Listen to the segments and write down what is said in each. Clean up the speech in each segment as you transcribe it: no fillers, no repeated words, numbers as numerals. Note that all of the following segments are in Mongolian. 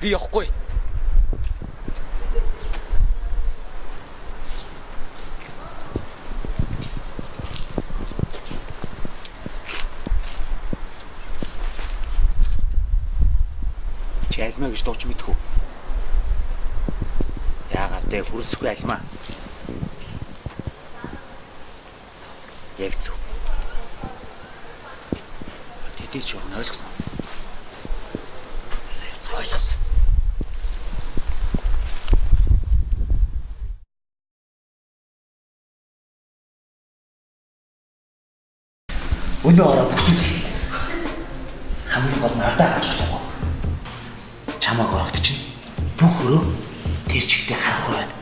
Би явахгүй. Чи альмаа гэж дууч мэдхүү. Яагаад тэ хүрэлцэхгүй альмаа. Яг зөв. Тэдий ч юм ойлгосон. За ойлгосон. Өнөө ороо бүхэл хэлсэн. Хамгийн гол нь алдаа гарч байгаа. Чамаг орохт чинь бүх өрөө тэр чигтээ харах байна.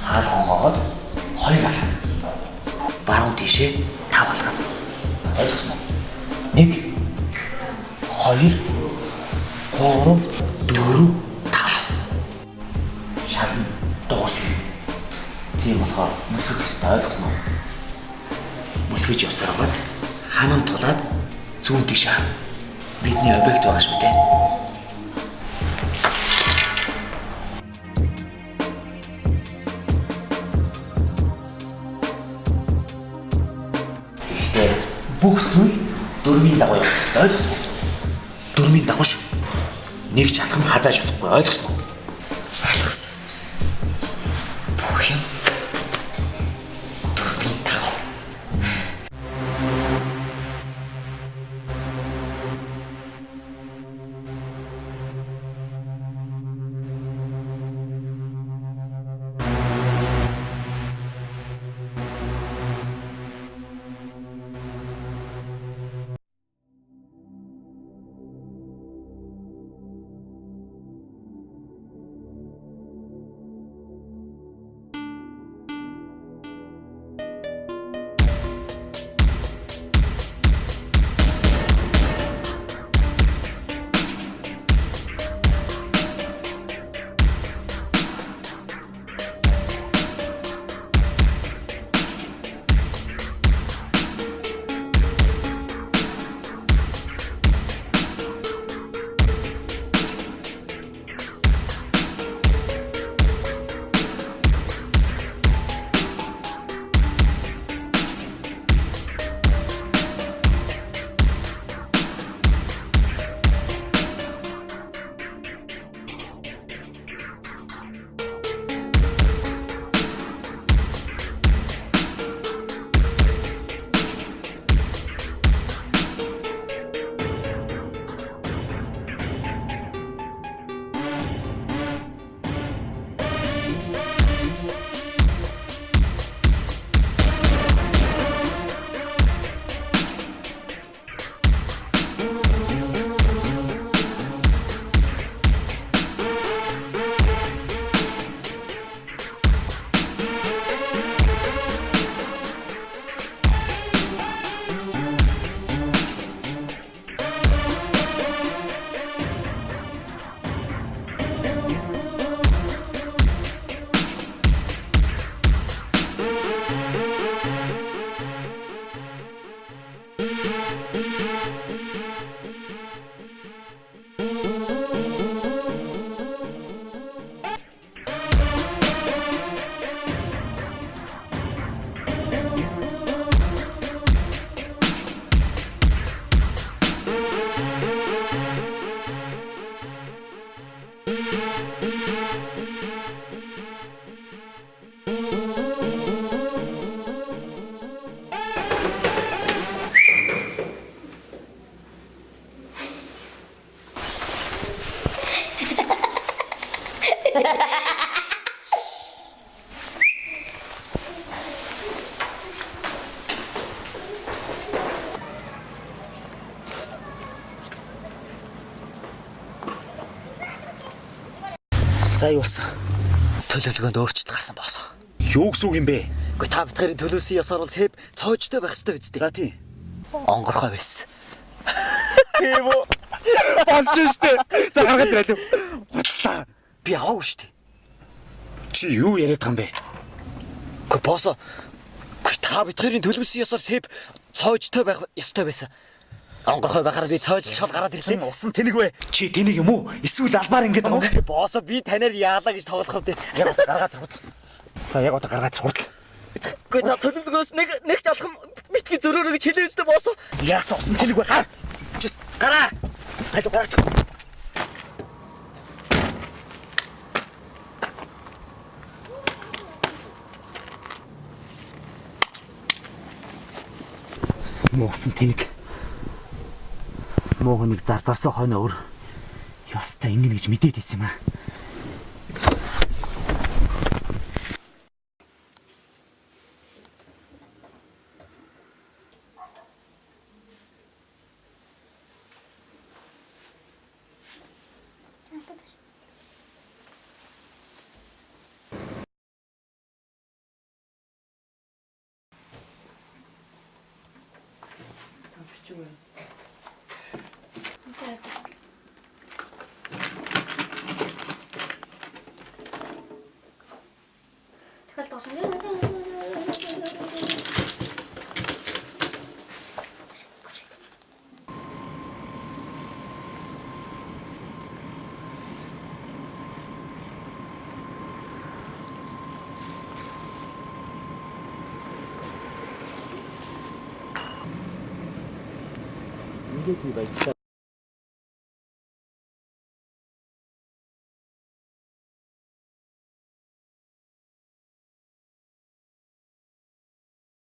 Хаалгоогоод хоёр алхам. Баруун тишээ тав алхам. Ойлгосноо? 1 2 3 4 5. Шалан дуугаж. Тийм болохоор мөлхөх ёстой, ойлгосноо? Мөлхөж явсараад ханам тулаад зүүн тишээ бидний объект байгаа шүү дээ. Гэхдээ бүх зүйл дөрмийн дагуу явах хэрэгтэй, ойлгосон уу? Дөрмийн дагуу шүү. Нэг ч алхам хазааж явахгүй, ойлгосон уу? Ойлгосон. Бүх юм дөрмийн дагуу. За юу болсон? Төлөвлөгөөнд өөрчлөлт гарсан боосоо. Юу гэсэн үг юм бэ? Гэхдээ та бүхэн төлөвсөн ёсоор бол сэв цоожтой байх ёстой үстэй. За тийм. Онгорхой байсан. Тийм үү? Болж штэ. За гаргаад ирэл. Худлаа. Би аваагүй штэ. Чи юу яриад байгаа юм бэ? Гэхдээ боосоо та бүхэн төлөвсөн ёсоор сэв цоожтой байх ёстой байсан. Онгорхой байхаар би цоож чад гараад ирлээ. Усан тэнэг вэ? Чи тэнэг юм уу? Эсвэл албаар ингэж байгаа юм? Боосо би танаар яалаа гэж тоглох вэ? Яг одоо гаргаад хурд. За яг одоо гаргаад хурд. Гэхдээ та төлөвлөгөөс нэг ч алхам битгий зөрөөрөө гэж хэлээ үстэй боосо. Яасан усан тэнэг вэ? Чис гараа. Алуу гараад. Муусан тэнэг. Моогныг зарсан хойно өөр. Ястай ингэнэ гэж мэдээд байсан юм аа. 이게 그 말이야.